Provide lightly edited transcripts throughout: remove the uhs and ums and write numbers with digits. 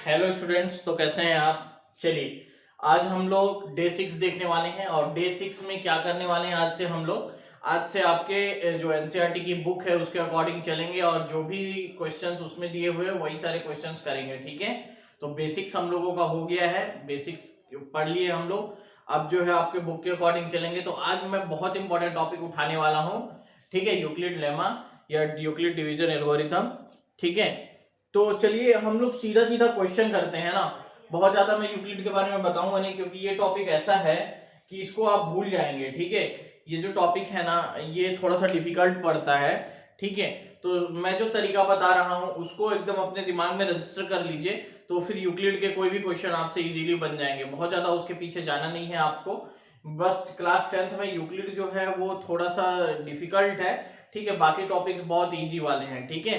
Hello students, तो कैसे हैं आप। चलिए, आज हम लोग डे 6 देखने वाले हैं और डे 6 में क्या करने वाले हैं। आज से आपके जो एनसीईआरटी की बुक है उसके अकॉर्डिंग चलेंगे और जो भी क्वेश्चंस उसमें दिए हुए हैं वही सारे क्वेश्चंस करेंगे। ठीक है, तो बेसिक्स हम लोगों का हो गया है, बेसिक्स पढ़ लिए हम लोग। अब जो है आपके बुक के अकॉर्डिंग चलेंगे। तो आज मैं बहुत इंपॉर्टेंट टॉपिक उठाने वाला हूँ। ठीक है, यूक्लिड लेमा या यूक्लिड डिवीजन एल्गोरिथम। ठीक है, तो चलिए हम लोग सीधा सीधा क्वेश्चन करते हैं ना। बहुत ज्यादा मैं यूक्लिड के बारे में बताऊंगा नहीं, क्योंकि ये टॉपिक ऐसा है कि इसको आप भूल जाएंगे। ठीक है, ये जो टॉपिक है ना ये थोड़ा सा डिफिकल्ट पड़ता है। ठीक है, तो मैं जो तरीका बता रहा हूं उसको एकदम अपने दिमाग में रजिस्टर कर लीजिए, तो फिर यूक्लिड के कोई भी क्वेश्चन आपसे इजीली बन जाएंगे। बहुत ज्यादा उसके पीछे जाना नहीं है आपको। बस क्लास 10th में यूक्लिड जो है वो थोड़ा सा डिफिकल्ट है। ठीक है, बाकी टॉपिक्स बहुत इजी वाले हैं। ठीक है,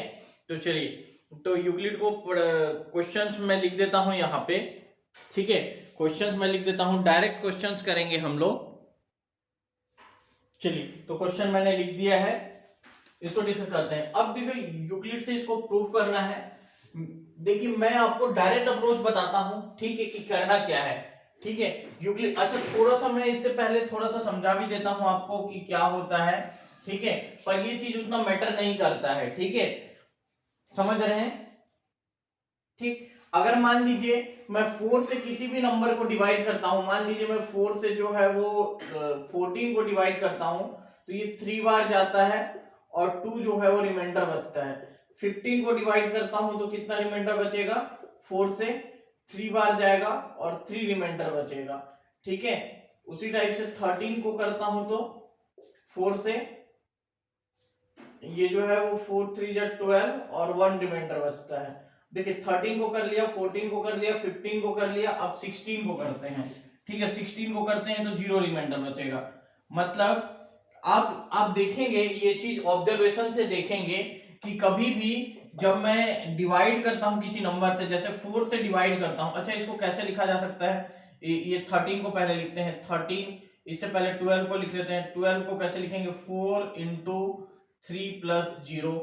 तो चलिए, तो यूक्लिड को क्वेश्चंस में लिख देता हूं यहाँ पे। ठीक है, क्वेश्चंस में लिख देता हूं, डायरेक्ट क्वेश्चंस करेंगे हम लोग। चलिए, तो क्वेश्चन मैंने लिख दिया है, इसको डिस्कस करते हैं। अब देखिए यूक्लिड से इसको प्रूव करना है। देखिए मैं आपको डायरेक्ट अप्रोच बताता हूं, ठीक है, कि करना क्या है। ठीक है, यूक्लिड, अच्छा थोड़ा सा मैं इससे पहले थोड़ा सा समझा भी देता हूं आपको कि क्या होता है। ठीक है, पर ये चीज उतना मैटर नहीं करता है। ठीक है, समझ रहे हैं। ठीक, अगर मान लीजिए मैं 4 से किसी भी नंबर को डिवाइड करता हूं, मान लीजिए मैं 4 से जो है वो 14 को डिवाइड करता हूं, तो ये 3 बार जाता है और 2 जो है वो रिमाइंडर बचता है। 15 को डिवाइड करता हूं तो कितना रिमाइंडर बचेगा, 4 से 3 बार जाएगा और 3 रिमाइंडर बचेगा। ठीक है, उसी टाइप से 13 को करता हूं तो 4 से ये जो है वो 4 3 जा 12 और 1 रिमाइंडर बचता है। देखिए 13 को कर लिया, 14 को कर लिया, 15 को कर लिया, अब 16 को करते हैं। ठीक है, 16 को करते हैं तो 0 रिमाइंडर बचेगा। मतलब आप देखेंगे ये चीज ऑब्जर्वेशन से देखेंगे कि कभी भी जब मैं डिवाइड करता हूं किसी नंबर से, जैसे 4 से डिवाइड करता हूं। अच्छा, इसको कैसे लिखा जा सकता है, ये 13 को पहले लिखते हैं 13, इससे पहले 12 को लिख लेते हैं। 12 को कैसे लिखेंगे, 4 इंटू 3 प्लस 0,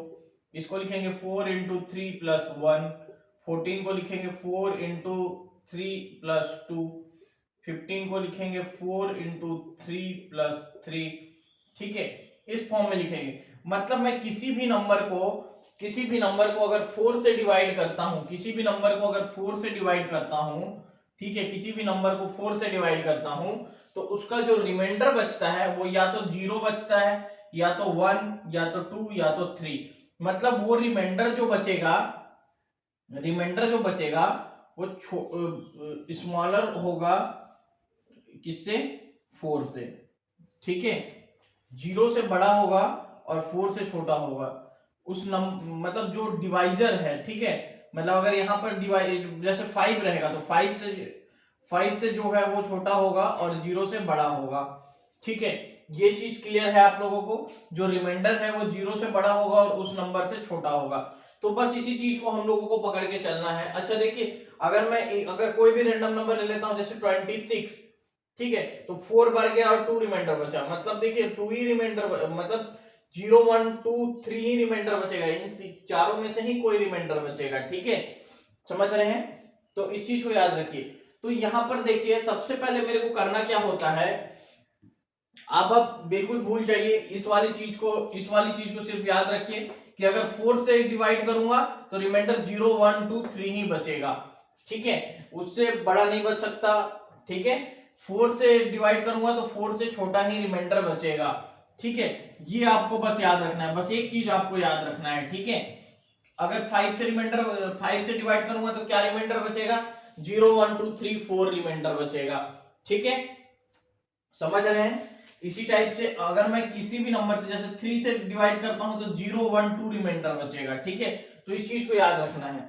इसको लिखेंगे 4 इंटू 3 प्लस 1। 14 को लिखेंगे 4 इंटू 3 प्लस 2। 15 को लिखेंगे 4 इंटू 3 प्लस 3। ठीक है, इस फॉर्म में लिखेंगे। मतलब मैं किसी भी नंबर को अगर 4 से डिवाइड करता हूं, किसी भी नंबर को अगर 4 से डिवाइड करता हूं, ठीक है, किसी भी नंबर को 4 से डिवाइड करता हूं, तो उसका जो रिमाइंडर बचता है वो या तो 0 बचता है, या तो 1, या तो 2, या तो 3। मतलब वो रिमाइंडर जो बचेगा वो स्मॉलर होगा किससे, 4 से। ठीक है, 0 से बड़ा होगा और 4 से छोटा होगा। मतलब जो डिवाइजर है, ठीक है, मतलब अगर यहाँ पर डिवाइड जैसे 5 रहेगा तो 5 से जो है वो छोटा होगा और 0 से बड़ा होगा। ठीक है, ये चीज क्लियर है आप लोगों को। जो रिमाइंडर है वो 0 से बड़ा होगा और उस नंबर से छोटा होगा। तो बस इसी चीज को हम लोगों को पकड़ के चलना है। अच्छा देखिए, अगर कोई भी रैंडम नंबर ले लेता हूं जैसे 26, ठीक है, तो 4 बढ़ गया और 2 रिमाइंडर बचा। मतलब देखिए 2 ही रिमाइंडर, मतलब 0 1 2 3 ही रिमाइंडर बचेगा, इन चारों में से ही कोई रिमाइंडर बचेगा। ठीक है, समझ रहे हैं, तो इस चीज को याद रखिए। तो यहां पर देखिए सबसे पहले मेरे को करना क्या होता है, आप बिल्कुल भूल जाइए इस वाली चीज को सिर्फ याद रखिए कि अगर 4 से डिवाइड करूंगा तो रिमाइंडर 0 1 2 3 ही बचेगा। ठीक है, उससे बड़ा नहीं बच सकता। ठीक है, 4 से डिवाइड करूंगा तो 4 से छोटा ही रिमाइंडर बचेगा। ठीक है, ये आपको बस याद रखना है, बस एक चीज आपको याद रखना है। ठीक है, अगर 5 से डिवाइड करूंगा तो क्या रिमाइंडर बचेगा, 0 1 2 3 4 रिमाइंडर बचेगा। ठीक है, समझ रहे हैं। इसी टाइप से अगर मैं किसी भी नंबर से जैसे 3 से डिवाइड करता हूं तो 0 1 2 रिमाइंडर बचेगा। ठीक है, तो इस चीज को याद रखना है।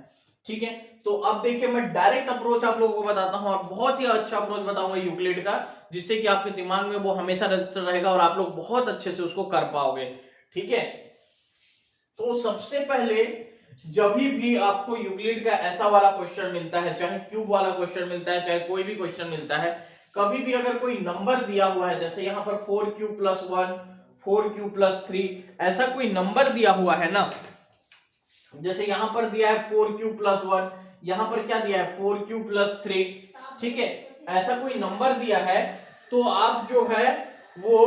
ठीक है, तो अब देखिए मैं डायरेक्ट अप्रोच आप लोगों को बताता हूं और बहुत ही अच्छा अप्रोच बताऊंगा यूक्लिड का, जिससे कि आपके दिमाग में वो हमेशा रजिस्टर रहेगा और आप लोग बहुत अच्छे से उसको कर पाओगे। ठीक है, तो सबसे पहले जब भी आपको यूक्लिड का ऐसा वाला क्वेश्चन मिलता है, चाहे क्यूब वाला क्वेश्चन मिलता है, चाहे कोई भी क्वेश्चन मिलता है, कभी भी अगर कोई नंबर दिया हुआ है, जैसे यहां पर 4 क्यूब प्लस 1, 4 क्यूब प्लस 3, ऐसा कोई नंबर दिया हुआ है ना, जैसे यहां पर दिया है 4 क्यूब प्लस 1, यहाँ पर क्या दिया है 4q+3, ठीक है। ऐसा कोई नंबर दिया है तो आप जो है वो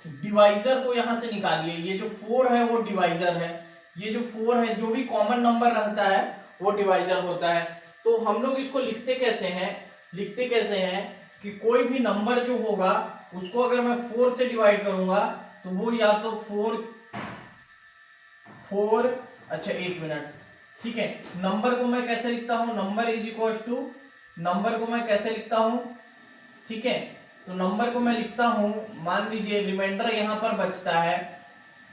डिवाइजर को यहां से निकालिए। ये जो 4 है वो डिवाइजर है, ये जो 4 है जो भी कॉमन नंबर रहता है वो डिवाइजर होता है। तो हम लोग इसको लिखते कैसे हैं कि कोई भी नंबर जो होगा उसको अगर मैं 4 से डिवाइड करूंगा तो वो या तो 4 अच्छा एक मिनट, ठीक है। नंबर को मैं कैसे लिखता हूं, नंबर को मैं कैसे लिखता हूं, ठीक है। तो नंबर को मैं लिखता हूं, मान लीजिए रिमाइंडर यहां पर बचता है,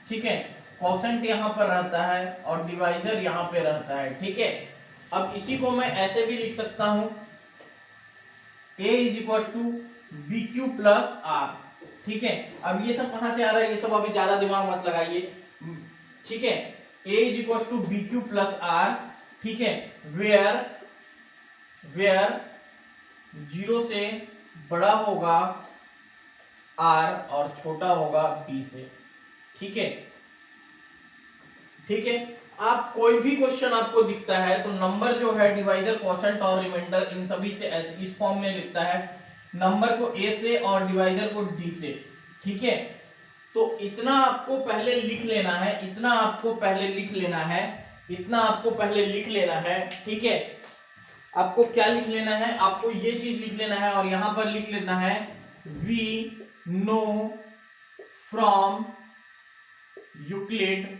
ठीक है, क्वोशेंट यहां पर रहता है और डिवाइजर यहां पे रहता है, ठीक है। अब इसी को मैं ऐसे भी लिख सकता हूं a = bq+r, ठीक है। अब ये सब कहां से आ रहा है, ये सब अभी ज्यादा दिमाग मत लगाइए, ठीक है। a = bq+r, ठीक है, वेयर 0 से बड़ा होगा r और छोटा होगा b से, ठीक है। ठीक है, आप कोई भी क्वेश्चन आपको दिखता है तो नंबर जो है डिवाइजर, क्वोशेंट और रिमाइंडर इन सभी से ऐसे इस फॉर्म में लिखता है, नंबर को a से और डिवाइजर को d से, ठीक है। तो इतना आपको पहले लिख लेना है, इतना आपको पहले लिख लेना है, ठीक है। आपको क्या लिख लेना है, आपको ये चीज लिख लेना है और यहां पर लिख लेना है we know from Euclid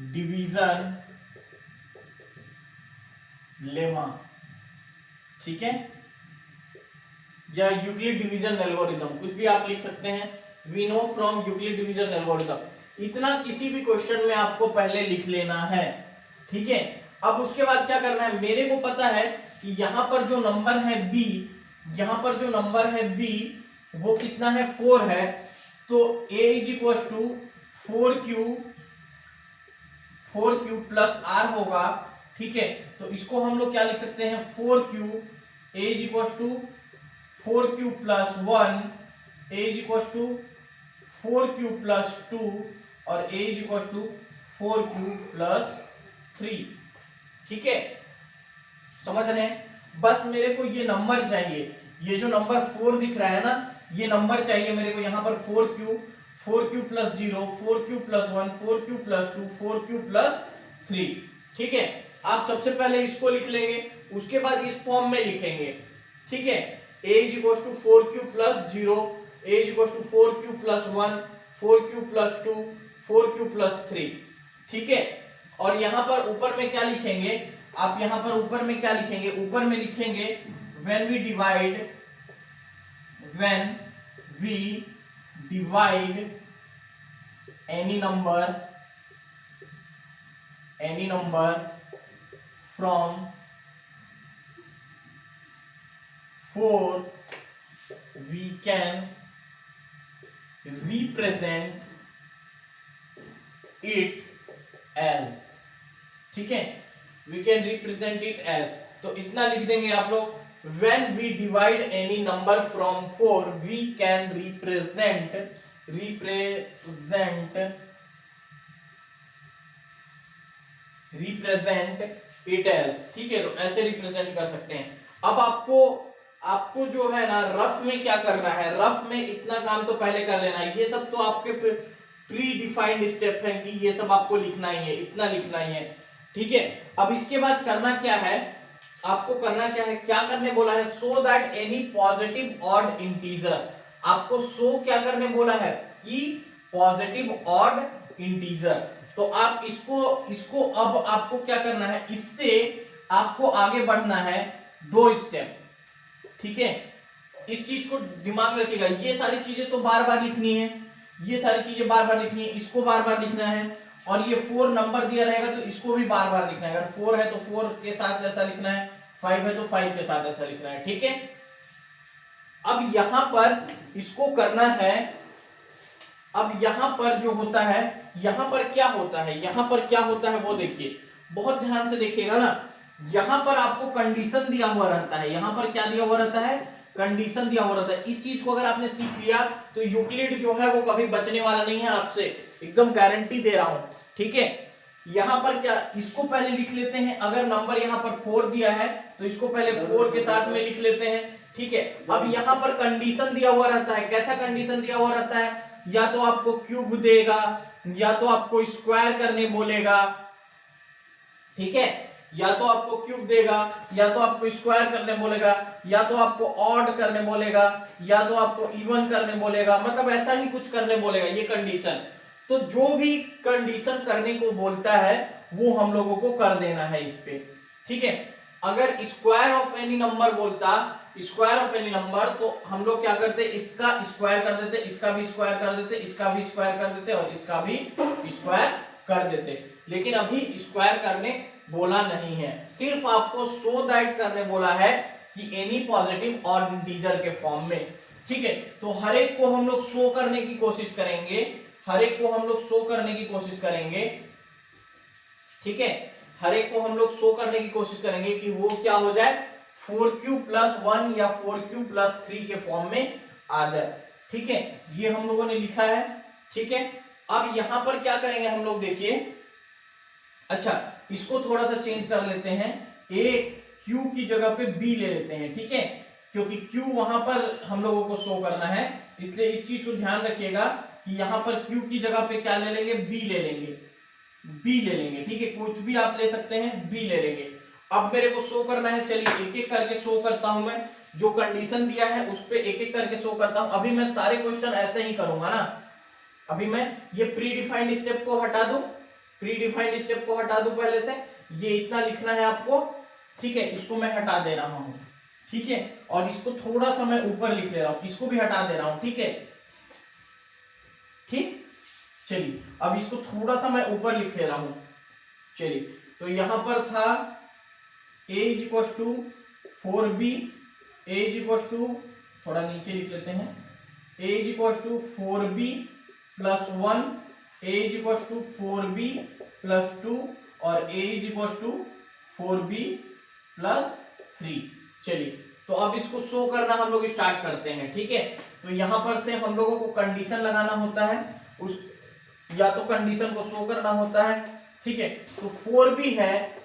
division lemma, ठीक है, या यूक्लिड डिवीजन एल्गोरिथम, कुछ भी आप लिख सकते हैं। We know from Euclid division algorithm, इतना किसी भी क्वेश्चन में आपको पहले लिख लेना है, ठीक है। अब उसके बाद क्या करना है, मेरे को पता है कि यहां पर जो नंबर है b, वो कितना है 4 है, तो a = 4q+r होगा, ठीक है। तो इसको हम लोग क्या लिख सकते हैं 4q, a = 4q+1, a = 4q+2 और a = 4q+3, ठीक है। समझ रहे हैं, बस मेरे को ये नंबर चाहिए, ये जो नंबर 4 दिख रहा है ना, ये नंबर चाहिए मेरे को यहाँ पर 4q+0, 4q+1, 4q+2, 4q+3, ठीक है। आप सबसे पहले इसको लिख लेंगे, उसके बाद इस फॉर्म में लिखेंगे, ठीक है। a = 4q+0, a = 4q+1, 4q+2, 4q+3, ठीक है। और यहां पर ऊपर में क्या लिखेंगे, आप यहां पर ऊपर में क्या लिखेंगे, ऊपर में लिखेंगे when we divide any number from 4, we can represent it as, ठीक है, we can represent it as, तो इतना लिख देंगे आप लोग, when we divide any number from 4 we can represent it as, ठीक है। तो ऐसे रिप्रेजेंट कर सकते हैं। अब आपको जो है ना रफ में क्या करना है, रफ में इतना काम तो पहले कर लेना है, ये सब तो आपके प्री डिफाइंड स्टेप है कि ये सब आपको लिखना ही है, इतना लिखना ही है, ठीक है। अब इसके बाद करना क्या है, आपको करना क्या है, क्या करने बोला है, so that any positive odd integer, आपको सो क्या करने बोला है कि पॉजिटिव ऑड इंटीजर। तो आप इसको अब आपको क्या करना है, इससे आपको आगे बढ़ना है 2 स्टेप, ठीक है। इस चीज को दिमाग में रखिएगा, ये सारी चीजें तो बार बार लिखनी है, ये सारी चीजें बार बार लिखनी है, इसको बार बार लिखना है, और ये 4 नंबर दिया रहेगा तो इसको भी बार बार लिखना है, अगर 4 है तो 4 के साथ ऐसा लिखना है, 5 है तो 5 के साथ ऐसा लिखना है, ठीक है। अब यहां पर इसको करना है, अब यहां पर जो होता है, यहां पर क्या होता है वो देखिए, बहुत ध्यान से देखिएगा ना, यहां पर आपको कंडीशन दिया हुआ रहता है, यहां पर क्या दिया हुआ रहता है, कंडीशन दिया हुआ रहता है। इस चीज को अगर आपने सीख लिया तो यूक्लिड जो है वो कभी बचने वाला नहीं है आपसे, एकदम गारंटी दे रहा हूं, ठीक है। यहां पर क्या, इसको पहले लिख लेते हैं, अगर नंबर यहां पर 4 दिया है तो इसको पहले 4 के साथ में लिख लेते हैं, ठीक है। अब यहां पर कंडीशन दिया हुआ रहता है, कैसा कंडीशन दिया हुआ रहता है, या तो आपको क्यूब देगा या तो आपको स्क्वायर करने बोलेगा, ठीक है, या तो आपको क्यूब देगा या तो आपको स्क्वायर करने बोलेगा या तो आपको ऑड करने बोलेगा या तो आपको इवन करने बोलेगा, मतलब ऐसा ही कुछ करने बोलेगा, ये कंडीशन। तो जो भी कंडीशन करने को बोलता है वो हम लोगों को कर देना है इस पे, ठीक है। अगर स्क्वायर ऑफ एनी नंबर बोलता, स्क्वायर ऑफ एनी नंबर, तो हम लोग क्या करते, इसका स्क्वायर कर देते, इसका भी स्क्वायर कर देते, इसका भी स्क्वायर कर देते और इसका भी स्क्वायर कर देते। लेकिन अभी स्क्वायर करने बोला नहीं है, सिर्फ आपको सो दैट करने बोला है कि एनी पॉजिटिव और इंटीजर के फॉर्म में, ठीक है। तो हर एक को हम लोग शो करने की कोशिश करेंगे, हर एक को हम लोग शो करने की कोशिश करेंगे, ठीक है। हर एक को हम लोग शो करने की कोशिश करेंगे कि वो क्या हो जाए, 4q+1 या 4q+3 के फॉर्म में आ जाए, ठीक है। ये हम लोगों ने लिखा है, ठीक है। अब यहां पर क्या करेंगे हम लोग, देखिए, अच्छा इसको थोड़ा सा चेंज कर लेते हैं, a q की जगह पे b ले लेते हैं, ठीक है, क्योंकि q वहां पर हम लोगों को शो करना है, इसलिए इस चीज को ध्यान रखिएगा कि यहां पर q की जगह पे क्या ले लेंगे, b ले लेंगे, b ले लेंगे, ठीक है, कुछ भी आप ले सकते हैं, b ले लेंगे। अब मेरे को शो करना है, चलिए एक एक करके शो करता हूं, मैं जो कंडीशन दिया है उस पे एक एक करके शो करता हूं। अभी मैं सारे क्वेश्चन ऐसे ही करूंगा ना, अभी मैं ये प्री डिफाइंड स्टेप को हटा दूं, प्री डिफाइंड स्टेप को हटा दूं पहले से, ये इतना लिखना है आपको, ठीक है, इसको मैं हटा दे रहा हूं, ठीक है, और इसको थोड़ा सा मैं ऊपर लिख ले रहा हूं, इसको भी हटा दे रहा हूं, ठीक है, ठीक। चलिए अब इसको थोड़ा सा मैं ऊपर लिख ले रहा हूं, चलिए, तो यहां पर था a = 4b, थोड़ा नीचे लिख लेते हैं, a = 4b + 1, a = 4b + 2 और a = 4b + 3। चलिए तो अब इसको शो करना हम लोग स्टार्ट करते हैं, ठीक है। तो यहां पर से हम लोगों को कंडीशन लगाना होता है, उस या तो कंडीशन को शो करना होता है, ठीक है। तो 4b है,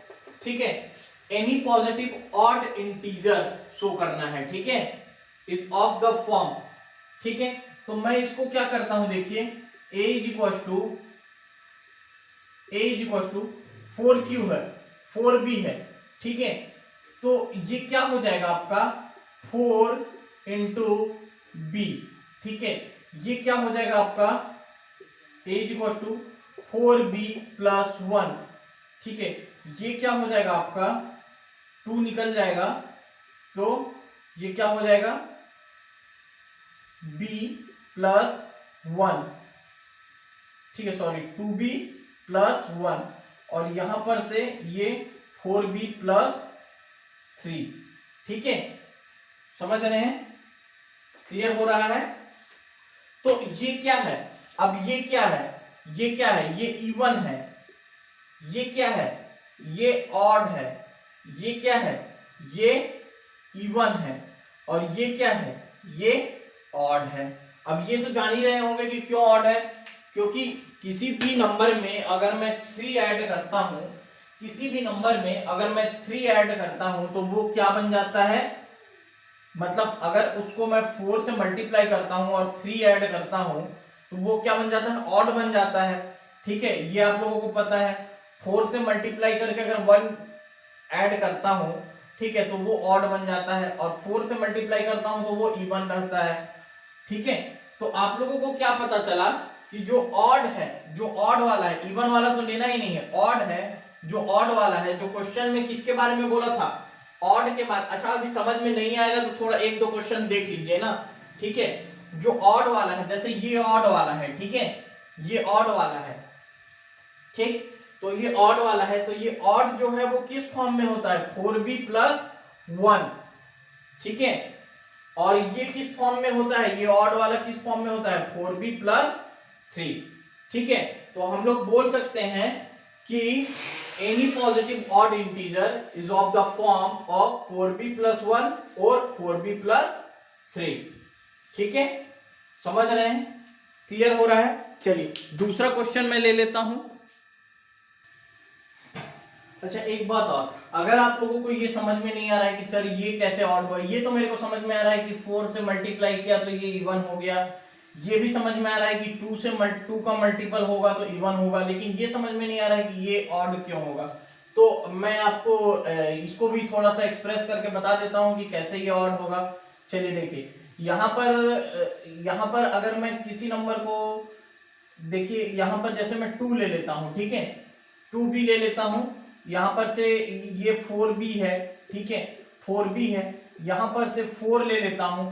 ठीक है, any positive odd integer show करना है, ठीक है, इज ऑफ द फॉर्म, ठीक है। तो मैं इसको क्या करता हूं, देखिए, a = 4q है, 4b है, ठीक है। तो ये क्या हो जाएगा आपका 4 × b, ठीक है, ये क्या हो जाएगा आपका a = 4b + 1, ठीक है, ये क्या हो जाएगा आपका 2 निकल जाएगा, तो ये क्या हो जाएगा b + 1, ठीक है, सॉरी 2b + 1 और यहां पर से ये 4b + 3, ठीक है, समझ रहे हैं, क्लियर हो रहा है। तो ये क्या है, अब ये क्या है, ये क्या है, ये इवन है, ये क्या है, ये ऑड है, ये क्या है, ये इवन है और ये क्या है, ये ऑड है। अब ये तो जान ही रहे होंगे कि क्यों ऑड है, क्योंकि किसी भी नंबर में अगर मैं 3 ऐड करता हूं, किसी भी नंबर में अगर मैं 3 ऐड करता हूं तो वो क्या बन जाता है, मतलब अगर उसको मैं 4 से मल्टीप्लाई करता हूं और 3 ऐड करता हूं तो वो क्या बन जाता है, ऑड बन जाता है, ठीक है, ये आप लोगों को पता है। 4 से मल्टीप्लाई करके अगर 1 ऐड करता हूं, ठीक है, तो वो ऑड बन जाता है और 4 से मल्टीप्लाई करता हूं तो वो इवन रहता है, ठीक है। तो आप लोगों को क्या पता चला कि जो ऑड है, जो ऑड वाला है, इवन वाला तो लेना ही नहीं है, ऑड है, जो ऑड वाला है, जो क्वेश्चन में किसके बारे में बोला था, ऑड के बाद। अच्छा अभी समझ में नहीं आएगा तो थोड़ा 1-2 क्वेश्चन देख लीजिए ना, ठीक है। जो ऑड वाला है, जैसे ये ऑड वाला है, ठीक है, ये ऑड वाला है, ठीक, तो ये ऑड वाला है, तो ये ऑड जो है वो किस फॉर्म में होता है, 4b + 1, ठीक है, और ये किस फॉर्म में होता है, ये ऑड वाला किस फॉर्म में होता है, 4b + 3, ठीक है। तो हम लोग बोल सकते हैं कि any positive odd integer is of the form of 4b + 1 or 4b + 3। ठीक है, समझ रहे हैं, क्लियर हो रहा है। चलिए दूसरा क्वेश्चन मैं ले लेता हूं। अच्छा एक बात और, अगर आप लोगों को ये समझ में नहीं आ रहा है कि सर ये कैसे ऑड हुआ, ये तो मेरे को समझ में आ रहा है कि 4 से मल्टीप्लाई किया तो ये इवन हो गया, ये भी समझ में आ रहा है कि 2 का मल्टीपल होगा तो इवन होगा, लेकिन ये समझ में नहीं आ रहा है कि ये ऑड क्यों होगा। तो मैं आपको इसको भी थोड़ा सा एक्सप्रेस करके बता देता हूं कि कैसे ये ऑड होगा। चलिए देखिए, यहाँ पर अगर मैं किसी नंबर को, देखिए यहाँ पर जैसे मैं 2 ले लेता हूं, ठीक है, 2 भी ले लेता हूं, यहाँ पर से ये 4b है, ठीक है, 4b है, यहाँ पर से 4 ले लेता हूं,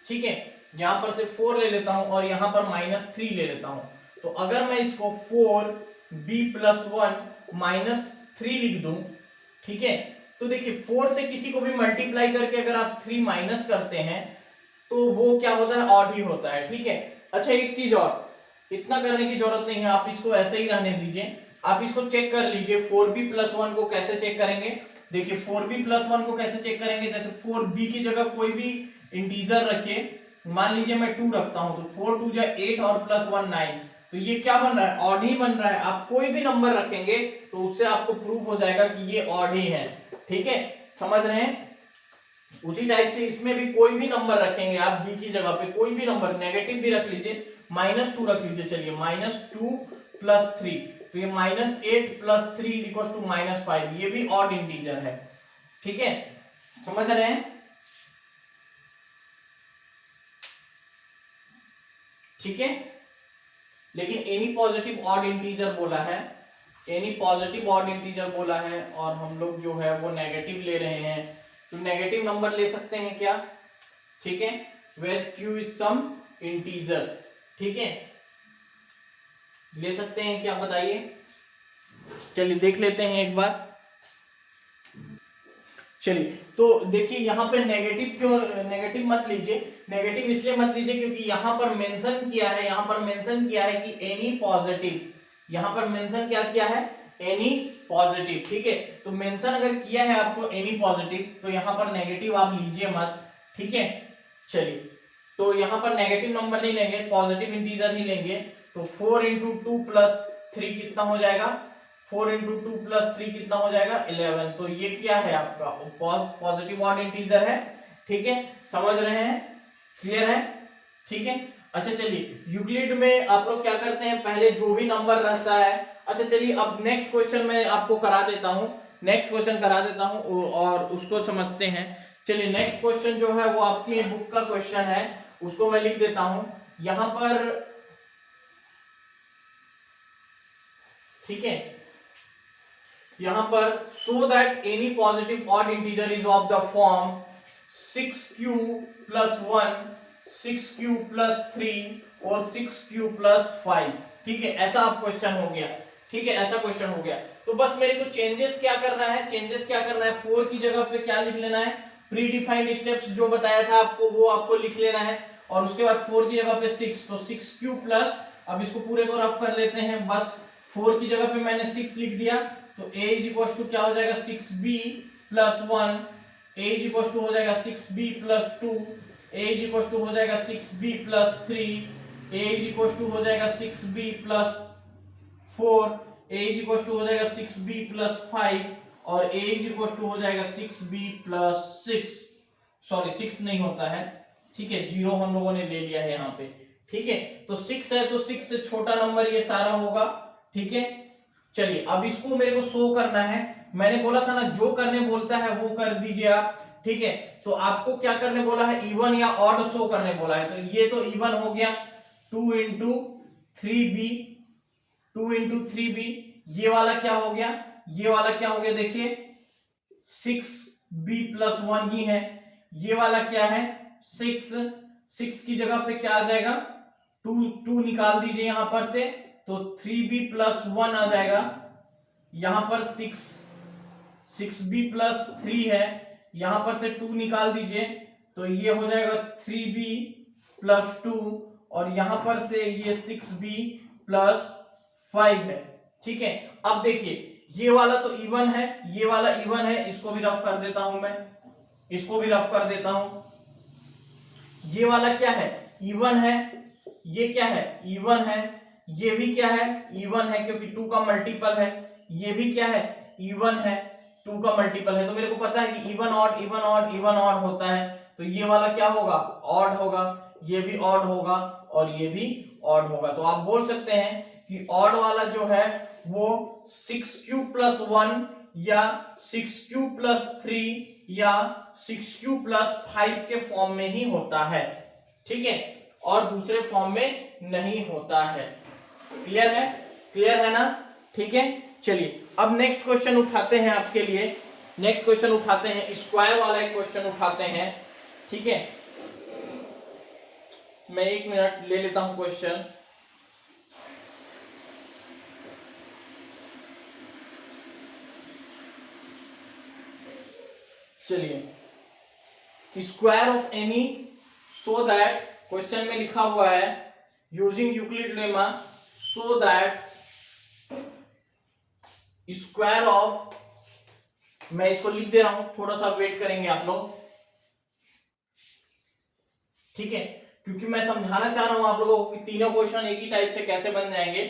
ठीक है, यहाँ पर से 4 ले लेता हूं और यहाँ पर -3 ले लेता हूं। तो अगर मैं इसको 4b+1 -3 लिख दूं, ठीक है, तो देखिए 4 से किसी को भी मल्टीप्लाई करके अगर आप 3 माइनस करते हैं तो वो क्या होता है, ऑड ही होता है। ठीक है, अच्छा एक चीज और, इतना करने की जरूरत नहीं है, आप इसको ऐसे ही रहने दीजिए, आप इसको चेक कर लीजिए 4b+1 को कैसे चेक करेंगे। देखिए 4b+1 को कैसे चेक करेंगे, जैसे 4b की जगह कोई भी इंटीजर रखिए, मान लीजिए मैं 2 रखता हूं, तो 4 2 8 और +1 9, तो ये क्या बन रहा है, ऑड ही बन रहा है। आप कोई भी नंबर रखेंगे तो उससे आपको प्रूफ हो जाएगा कि ये ऑड ही है। ठीक है, समझ रहे हैं। उसी टाइप से इसमें भी कोई भी नंबर रखेंगे आप, b की जगह पे कोई भी नंबर, नेगेटिव भी रख लीजिए, -2 रख लीजिए, चलिए -2 + 3, तो ये -8 + 3 = -5, ये भी ऑड इंटीजर है। ठीक है, समझ रहे हैं। ठीक है, लेकिन एनी पॉजिटिव ऑड इंटीजर बोला है, एनी पॉजिटिव ऑड इंटीजर बोला है, और हम लोग जो है वो नेगेटिव ले रहे हैं, तो नेगेटिव नंबर ले सकते हैं क्या। ठीक है, where q is some integer, ठीक है, ले सकते हैं क्या, बताइए। चलिए देख लेते हैं एक बार। चलिए तो देखिए यहाँ पे नेगेटिव क्यों, नेगेटिव मत लीजिए, नेगेटिव इसलिए मत लीजिए क्योंकि यहाँ पर मेंशन किया है, यहाँ पर मेंशन किया है कि एनी पॉजिटिव, यहाँ पर मेंशन क्या किया है, एनी पॉजिटिव। ठीक है, तो मेंशन अगर किया है आपको एनी पॉजिटिव, तो यहाँ पर नेगेटिव आप लीजिए मत। ठीक है, चलिए तो यहाँ पर नेगेटिव नंबर नहीं लेंगे, पॉजिटिव इंटीजर ही लेंगे। तो 4 × 2 + 3 कितना हो जाएगा, 4 × 2 + 3 कितना हो जाएगा, 11। तो ये क्या है आपका पॉजिटिव ऑड इंटीजर है। ठीक है, समझ रहे हैं, क्लियर है। ठीक है, अच्छा चलिए यूक्लिड में आप लोग क्या करते हैं, पहले जो भी नंबर रहता है, अच्छा चलिए अब नेक्स्ट क्वेश्चन मैं आपको करा देता हूं, नेक्स्ट क्वेश्चन करा देता हूं और उसको समझते हैं। चलिए नेक्स्ट क्वेश्चन जो है वो आपकी बुक का क्वेश्चन है, उसको मैं लिख देता हूं यहां पर। ठीक है, यहां पर so that any positive odd integer is of the form 6q + 1, 6q + 3 और 6q + 5। ठीक है, ऐसा आप क्वेश्चन हो गया। ठीक है, ऐसा क्वेश्चन हो गया। तो बस मेरे को चेंजेस क्या करना है, चेंजेस क्या करना है, 4 की जगह पे क्या लिख लेना है, प्री डिफाइंड स्टेप्स जो बताया था आपको वो आपको लिख लेना है, और उसके बाद 4 की जगह पे 6, तो 6q प्लस, अब इसको पूरे को रफ कर लेते हैं, बस 4 की जगह पे मैंने 6 लिख दिया, तो a = क्या हो जाएगा, 6b + 1, a = हो जाएगा 6b + 2, a = हो जाएगा 6b + 3, a = हो जाएगा 6b + 4, a = हो जाएगा 6b + 5, और a = हो जाएगा 6b + 6, सॉरी 6 नहीं होता है। ठीक है, 0 हम लोगों ने ले लिया है यहाँ पे। ठीक है, तो 6 है तो 6 से छोटा नंबर ये सारा होगा। ठीक है, चलिए अब इसको मेरे को शो करना है, मैंने बोला था ना जो करने बोलता है वो कर दीजिए आप। ठीक है, तो आपको क्या करने बोला है, इवन या ऑड शो करने बोला है, तो ये तो इवन हो गया, 2 × 3b, 2 × 3b, ये वाला क्या हो गया, ये वाला क्या हो गया, देखिए 6b + 1 ही है, ये वाला क्या है 6 की जगह पे क्या आ जाएगा, 2 निकाल दीजिए यहां पर से, तो 3b + 1 आ जाएगा, यहां पर 6b + 3 है, यहां पर से 2 निकाल दीजिए, तो ये हो जाएगा 3b + 2, और यहां पर से ये 6b + 5 है। ठीक है, अब देखिए ये वाला तो इवन है, ये वाला इवन है, इसको भी रफ कर देता हूं मैं, इसको भी रफ कर देता हूं, ये वाला क्या है, इवन है, ये क्या है, इवन है, ये भी क्या है, इवन है क्योंकि 2 का मल्टीपल है, ये भी क्या है, इवन है, 2 का मल्टीपल है। तो मेरे को पता है कि even odd even odd even odd होता है, तो ये वाला क्या होगा, ऑड होगा, ये भी ऑड होगा और ये भी ऑड होगा। तो आप बोल सकते हैं कि ऑड वाला जो है वो 6q + 1 या 6q + 3 या 6q + 5 के फॉर्म में ही होता है, ठीक है, और दूसरे फॉर्म में नहीं होता है। क्लियर है, क्लियर है ना, ठीक है। चलिए अब नेक्स्ट क्वेश्चन उठाते हैं आपके लिए, नेक्स्ट क्वेश्चन उठाते हैं, स्क्वायर वाला एक क्वेश्चन उठाते हैं, ठीक है। मैं 1 मिनट ले लेता हूं क्वेश्चन। चलिए, square of any so that, question में लिखा हुआ है using Euclid lemma so that square of, मैं इसको लिख दे रहा हूं, थोड़ा सा वेट करेंगे आप लोग, ठीक है, क्योंकि मैं समझाना चाह रहा हूं आप लोगों को कि तीनों क्वेश्चन एक ही टाइप से कैसे बन जाएंगे,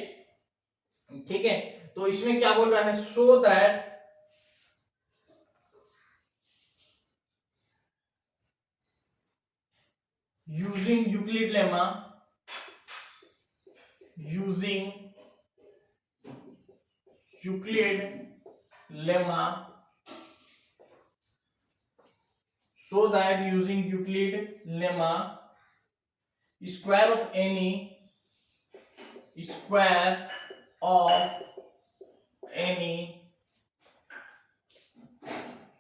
ठीक है। तो इसमें क्या बोल रहा है, so that using Euclid lemma, using Euclid lemma, so that using Euclid lemma square of any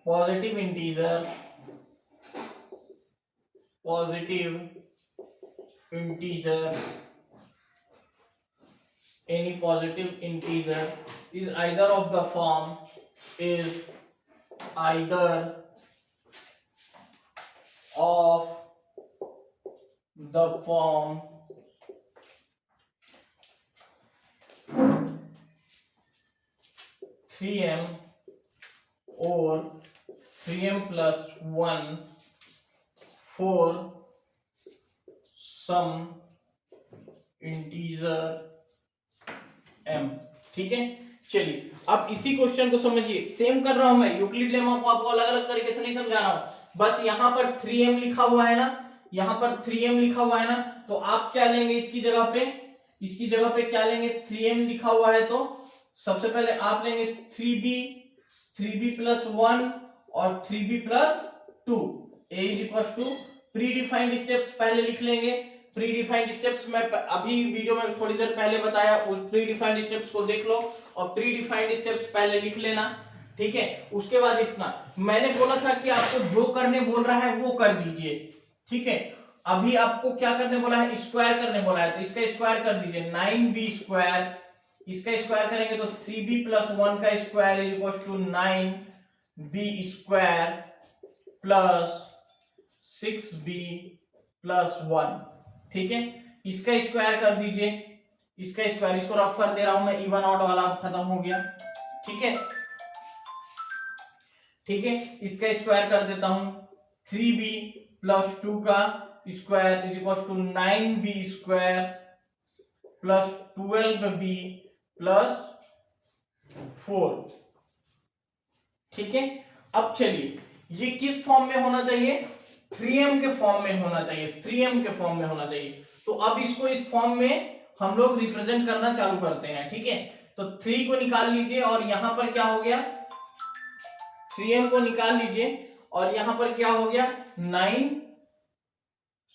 positive integer any positive integer is either of the form, is either of the form 3m or 3m plus 1 for some integer m, ठीक है। चलिए अब इसी question को समझिए, same कर रहा हूं मैं, यूक्लिड लेमा को आपको अलग अलग तरीके से नहीं समझा रहा हूं, बस यहां पर 3m लिखा हुआ है ना, यहां पर 3m लिखा हुआ है ना, तो आप क्या लेंगे इसकी जगह पे, इसकी जगह पे क्या लेंगे, 3m लिखा हुआ है तो सबसे पहले आप लेंगे 3b + 1 और 3b + 2 a pre defined steps पहले लिख लेंगे। प्री डिफाइंड स्टेप्स मैं अभी वीडियो में थोड़ी देर पहले बताया, उस प्री डिफाइंड स्टेप्स को देख लो और प्री डिफाइंड स्टेप्स पहले लिख लेना, ठीक है। उसके बाद इतना मैंने बोला था कि आपको जो करने बोल रहा है वो कर दीजिए, ठीक है। अभी आपको क्या करने बोला है, स्क्वायर करने बोला है, तो इसका स्क्वायर कर दीजिए, 9b², इसका स्क्वायर करेंगे तो 3b + 1 का स्क्वायर = 9b² + 6b + 1, ठीक है। इसका स्क्वायर कर दीजिए, इसका स्क्वायर, इसको रफ कर दे रहा हूं मैं, इवन ऑड वाला खत्म हो गया, ठीक है, ठीक है। इसका स्क्वायर कर देता हूं, 3b + 2 का स्क्वायर = 9b² + 12b + 4, ठीक है। अब चलिए ये किस फॉर्म में होना चाहिए, 3m के फॉर्म में होना चाहिए, 3m के फॉर्म में होना चाहिए। तो अब इसको इस फॉर्म में हम लोग रिप्रेजेंट करना चालू करते हैं, ठीक है। तो 3 को निकाल लीजिए और यहां पर क्या हो गया, 3m को निकाल लीजिए और यहां पर क्या हो गया,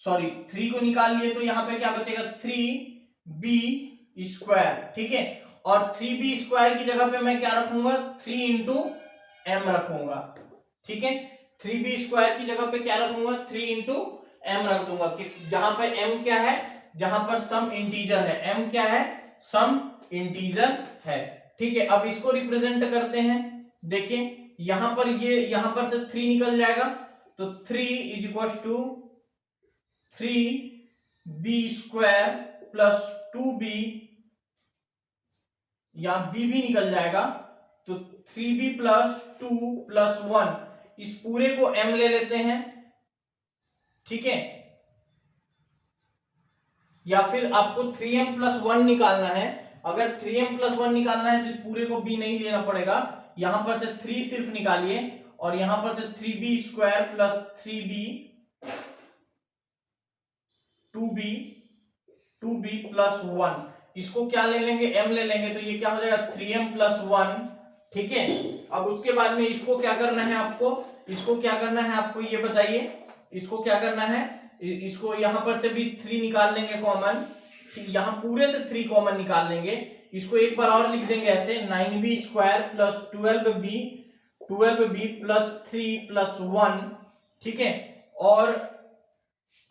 3 को निकाल लिए तो यहां पे क्या बचेगा, 3b², ठीक है। और 3b² की जगह पे मैं क्या रखूंगा, 3 × m रखूंगा, ठीक है। 3b² की जगह पे क्या रखूंगा, 3 × m रख दूंगा, कि जहां पर m क्या है, जहां पर सम इंटीजर है, m क्या है, सम इंटीजर है, ठीक है। अब इसको रिप्रेजेंट करते हैं, देखिए यहां पर ये, यहां पर से 3 निकल जाएगा तो 3 = 3b² + 2b, या b भी निकल जाएगा तो 3b + 2 + 1, इस पूरे को m ले लेते हैं, ठीक है। या फिर आपको 3m+1 निकालना है। अगर 3m+1 निकालना है तो इस पूरे को b नहीं लेना पड़ेगा, यहां पर से 3 सिर्फ निकालिए और यहां पर से 3b² plus 3b 2b plus 1, इसको क्या ले लेंगे, m ले लेंगे, तो ये क्या हो जाएगा 3m+1। ठीक है, अब उसके बाद में इसको क्या करना है आपको, इसको क्या करना है आपको ये बताइए, इसको क्या करना है, इसको यहां पर से भी 3 निकाल लेंगे कॉमन, यहां पूरे से 3 कॉमन निकाल लेंगे, इसको एक बार और लिख देंगे ऐसे 9b² plus 12b plus 3 plus 1। ठीक है, और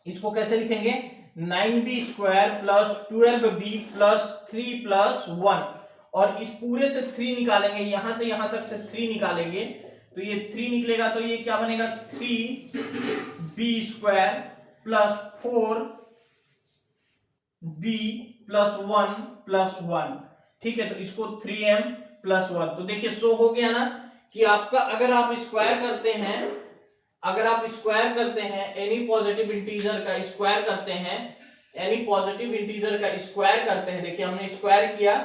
इसको कैसे लिखेंगे 9b² plus 12b plus 3 plus 1, और इस पूरे से 3 निकालेंगे, यहां से यहां तक से 3 निकालेंगे तो ये 3 निकलेगा, तो ये क्या बनेगा 3b² plus 4b plus 1 plus 1। ठीक है, तो इसको 3m+1, तो देखिए शो हो गया ना कि आपका अगर आप स्क्वायर करते हैं, अगर आप स्क्वायर करते हैं एनी पॉजिटिव इंटीजर का स्क्वायर करते हैं, एनी पॉजिटिव इंटीजर का स्क्वायर करते हैं, देखिए हमने स्क्वायर किया।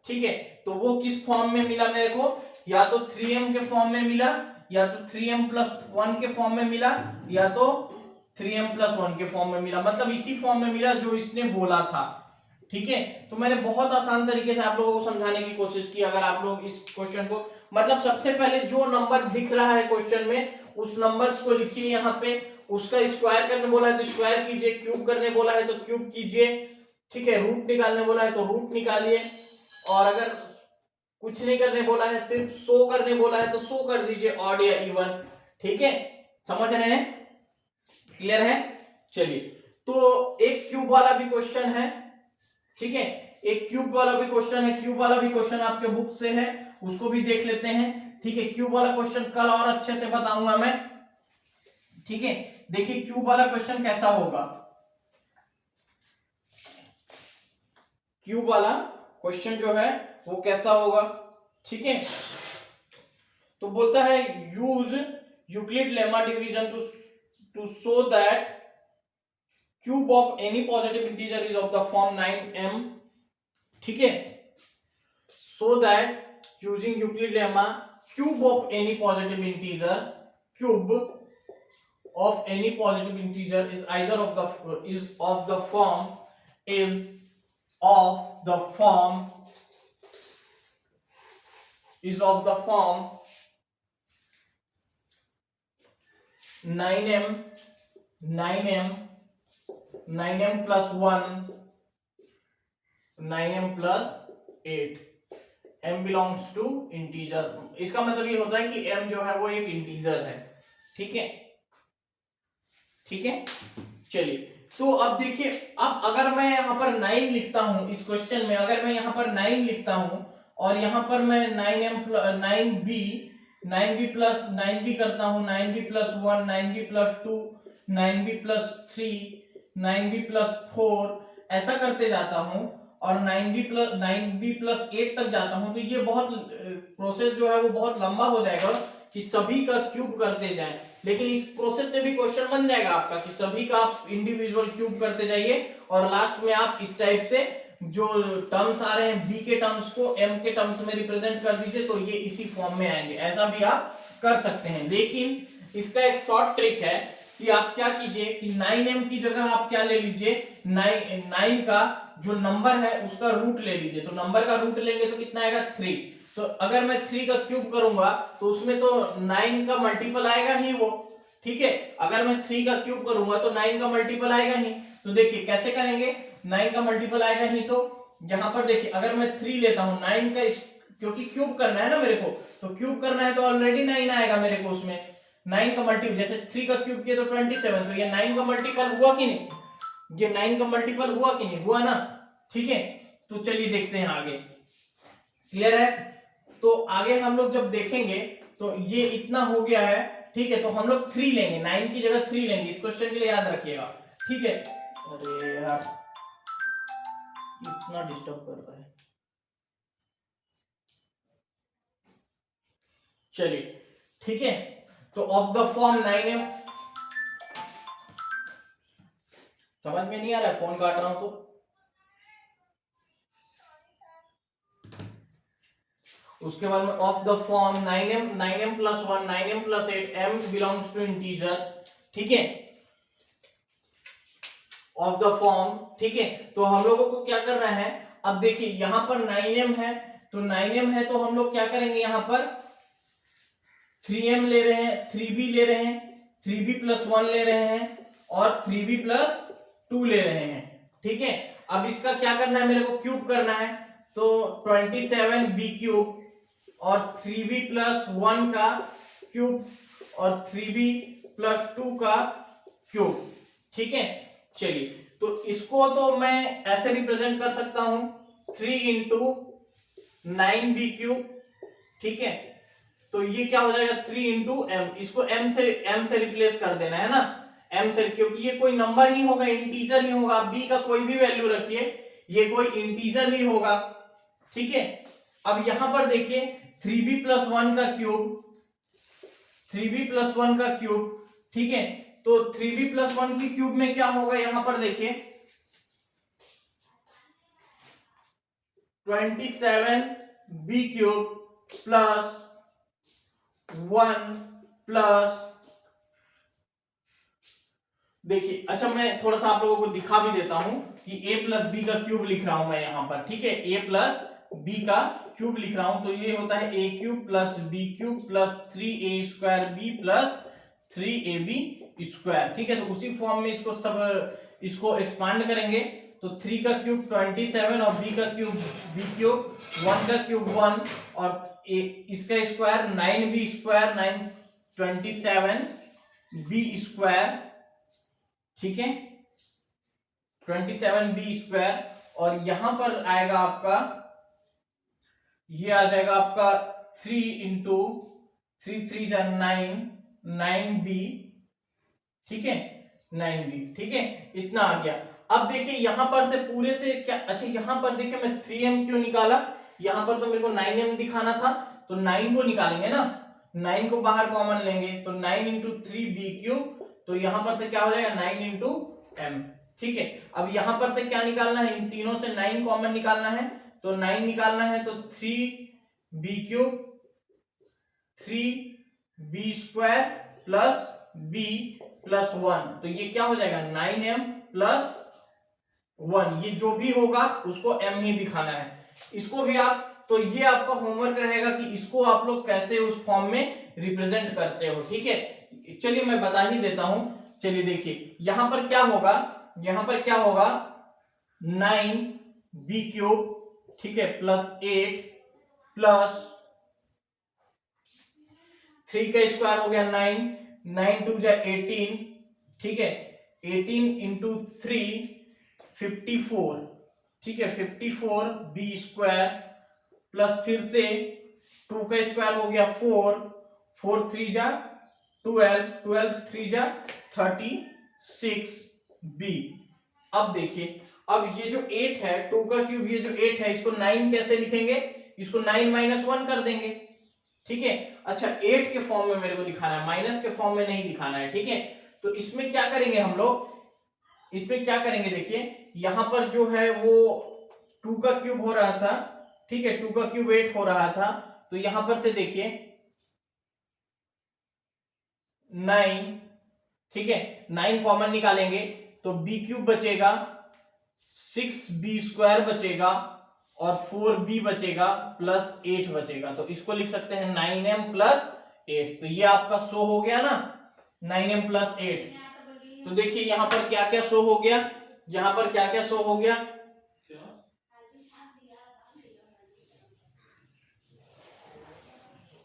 ठीक है, तो वो किस फॉर्म में मिला मेरे को, या तो 3m के फॉर्म में मिला, या तो 3m+1 के फॉर्म में मिला, या तो 3m+1 के फॉर्म में मिला, मतलब इसी फॉर्म में मिला जो इसने बोला था। ठीक है, तो मैंने बहुत आसान तरीके से आप लोगों को समझाने की कोशिश की। अगर आप लोग इस क्वेश्चन को, मतलब सबसे पहले जो नंबर दिख रहा है क्वेश्चन में उस नंबर्स को लिखिए यहाँ पे, उसका स्क्वायर करने बोला है तो स्क्वायर कीजिए, क्यूब करने बोला है तो क्यूब कीजिए। ठीक है, रूट निकालने बोला है तो रूट निकालिए, और अगर कुछ नहीं करने बोला है, सिर्फ शो करने बोला है तो शो कर दीजिए, ऑड या इवन। ठीक है, समझ रहे हैं, क्लियर है। चलिए, तो एक क्यूब वाला भी क्वेश्चन है। ठीक है, एक क्यूब वाला भी क्वेश्चन है, क्यूब वाला भी क्वेश्चन आपके बुक से है, उसको भी देख लेते हैं। ठीक है, क्यूब वाला क्वेश्चन कल और अच्छे से बताऊंगा मैं। ठीक है, देखिए क्यूब वाला क्वेश्चन कैसा होगा, क्यूब वाला क्वेश्चन जो है वो कैसा होगा। ठीक है, तो बोलता है use Euclid lemma division to show that cube of any positive integer is of the form 9m। ठीक है, so that using Euclid lemma, cube of any positive integer, cube of any positive integer is either of the form is of the form 9m 9m+1 9m+8, m belongs to integer. इसका मतलब ये होता है कि m जो है वो एक इंटीजर है। ठीक है, ठीक है, चलिए, तो अब देखिए, अब अगर मैं यहां पर 9 लिखता हूं इस क्वेश्चन में, अगर मैं यहां पर 9 लिखता हूं और यहां पर मैं 9b करता हूं, 9b+1 9b+2 9b+3 9b+4 ऐसा करते जाता हूं और 9b+8 तक जाता हूं, तो ये बहुत प्रोसेस जो है वो बहुत लंबा हो जाएगा कि सभी का क्यूब करते जाएं। लेकिन इस प्रोसेस से भी क्वेश्चन बन जाएगा आपका कि सभी का आप इंडिविजुअल क्यूब करते जाइए और लास्ट में आप इस टाइप से जो टर्म्स आ रहे हैं b के टर्म्स को m के टर्म्स में रिप्रेजेंट कर दीजिए, तो ये इसी फॉर्म में आएंगे। ऐसा भी आप कर सकते हैं, लेकिन इसका एक शॉर्ट ट्रिक है कि आप क्या कीजिए कि 9m की जगह आप क्या ले लीजिए, 9 का जो नंबर है उसका रूट ले लीजिए। तो नंबर का रूट लेंगे तो कितना आएगा 3। तो अगर मैं 3 का क्यूब करूंगा तो उसमें तो 9 का मल्टीपल आएगा ही वो। ठीक है, अगर मैं 3 का क्यूब करूंगा तो 9 का मल्टीपल आएगा ही। तो देखिए कैसे करेंगे, 9 का मल्टीपल आएगा ही, तो यहां पर देखिए अगर मैं 3 लेता हूं 9 का, क्योंकि क्यूब करना है ना मेरे को, तो क्यूब करना है तो ऑलरेडी 9 आएगा मेरे को उसमें। 9 का मल्टीपल, जैसे 3 का क्यूब किया तो 27, तो ये 9 का मल्टीपल हुआ कि नहीं, ये 9 का मल्टीपल हुआ कि नहीं, हुआ ना। ठीक है, तो चलिए देखते हैं आगे, क्लियर है। तो आगे हम लोग जब देखेंगे तो ये इतना हो गया है। ठीक है, तो हम लोग 3 लेंगे, 9 की जगह 3 लेंगे, इस क्वेश्चन के लिए याद रखिएगा। ठीक है, अरे यार इतना डिस्टर्ब कर रहा है। चलिए, ठीक है, तो ऑफ द फॉर्म 9m, समझ में नहीं आ रहा है, फोन काट रहा हूं तो उसके बाद में of the form 9m plus 1 9m plus 8 m belongs to integer, ठीक है, ऑफ द फॉर्म, ठीक है। तो हम लोगों को क्या करना है, अब देखिए यहां पर 9m है, तो 9m है तो हम लोग क्या करेंगे, यहां पर 3m ले रहे हैं, 3b ले रहे हैं, 3b plus 1 ले रहे हैं और 3b plus 2 ले रहे हैं, ठीक है। अब इसका क्या करना है, मेरे को क्यूब करना है, तो 27b क्यूब और 3b plus 1 का क्यूब और 3b plus 2 का क्यूब, ठीक है। चलिए, तो इसको तो मैं ऐसे रिप्रेजेंट कर सकता हूं 3 into 9b क्यूब, ठीक है। तो ये क्या हो जाएगा 3 into m, इसको m से रिप्लेस कर देना है ना, m से, क्योंकि ये कोई नंबर ही होगा, इंटीजर ही होगा, b का कोई भी वैल्यू रखिए, ये कोई इंटीजर ही होगा, ठीक है। अब यहां पर देखिए 3b plus 1 का क्यूब, 3b plus 1 का क्यूब, ठीक है। तो 3b plus 1 की क्यूब में क्या होगा, यहां पर देखिए 27b क्यूब प्लस 1 प्लस, देखिए, अच्छा मैं थोड़ा सा आप लोगों को दिखा भी देता हूं कि a प्लस बी का क्यूब लिख रहा हूं मैं यहां पर, ठीक है, a प्लस बी का क्यूब लिख रहा हूं, तो ये होता है a cube plus b cube plus 3a square b plus 3ab square, ठीक है। तो उसी फॉर्म में इसको एक्सपांड करेंगे, तो 3 का क्यूब 27 और b का क्यूब b क्यूब, 1 का क्यूब 1 और इसका square 9b square 27b square, ठीक है, 27b स्क्वायर, और यहां पर आएगा आपका, ये आ जाएगा आपका 3 into 3 3 जा 9b, ठीक है, 9b, ठीक है, इतना आ गया। अब देखिए यहां पर से पूरे से क्या, अच्छा यहां पर देखिए मैं 3m क्यों निकाला, यहां पर तो मेरे को 9m दिखाना था, तो 9 को निकालेंगे ना, 9 को बाहर कॉमन लेंगे, तो 9 into 3b क्यूब, तो यहां पर से क्या हो जाएगा 9 into m, ठीक है। अब यहां पर से क्या निकालना है, इन तीनों से 9 कॉमन निकालना है, तो 9 निकालना है, तो 3b cube 3b square plus b plus 1, तो ये क्या हो जाएगा 9m प्लस 1, ये जो भी होगा उसको m ही दिखाना है, इसको भी आप, तो ये आपका होमवर्क रहेगा कि इसको आप लोग कैसे उस फॉर्म में रिप्रेजेंट करते हो, ठीक है। चलिए मैं बता ही देता हूं, चलिए देखिए यहां पर क्या होगा, यहां पर क्या होगा 9b क्यूब, ठीक है, प्लस 8 प्लस 3 का स्क्वायर हो गया 9, 9 2 जा 18, ठीक है, 18 into 3 54, ठीक है, 54b स्क्वायर प्लस फिर से 2 का स्क्वायर हो गया 4, 4 3 जा 12, 12 3 जा 36b। अब देखिए, अब ये जो 8 है, 2 का क्यूब, ये जो 8 है, इसको 9 कैसे लिखेंगे, इसको 9 माइनस 1 कर देंगे, ठीक है। अच्छा 8 के फॉर्म में मेरे को दिखाना है, माइनस के फॉर्म में नहीं दिखाना है, ठीक है। तो इसमें क्या करेंगे हम लोग, इसमें क्या करेंगे, देखिए यहां पर जो है वो 2 का क्यूब हो रहा था, ठीक है, 2 का क्यूब 8 हो रहा था, तो यहां पर से देखिए 9, ठीक है, 9 कॉमन निकालेंगे, तो b क्यूब बचेगा, 6b स्क्वायर बचेगा और 4b बचेगा प्लस 8 बचेगा, तो इसको लिख सकते हैं 9m प्लस 8, तो ये आपका शो हो गया ना 9m प्लस 8। तो देखिए यहां पर क्या क्या शो हो गया, यहां पर क्या क्या शो हो गया,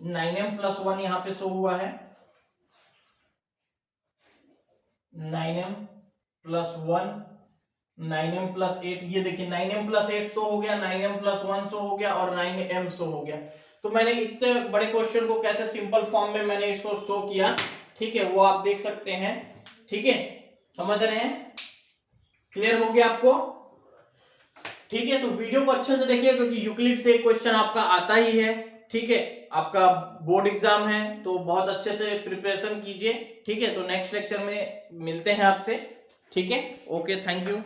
9m प्लस 1 यहां पे शो हुआ है, 9m प्लस 1, 9m प्लस 8, ये देखिए 9m प्लस 8 शो हो गया, 9m प्लस 1 शो हो गया और 9m शो हो गया। तो मैंने इतने बड़े क्वेश्चन को कैसे सिंपल फॉर्म में मैंने इसको शो किया, ठीक है, वो आप देख सकते हैं, ठीक है, समझ रहे हैं, क्लियर हो गया आपको, ठीक है। तो वीडियो को अच्छे से देखिए क्योंकि यूक्लिड से क्वेश्चन आपका आता ही है, ठीक है, आपका बोर्ड एग्जाम है, तो बहुत अच्छे से प्रिपरेशन कीजिए, ठीक है। तो नेक्स्ट लेक्चर में मिलते हैं आपसे, ठीक है, ओके, थैंक यू।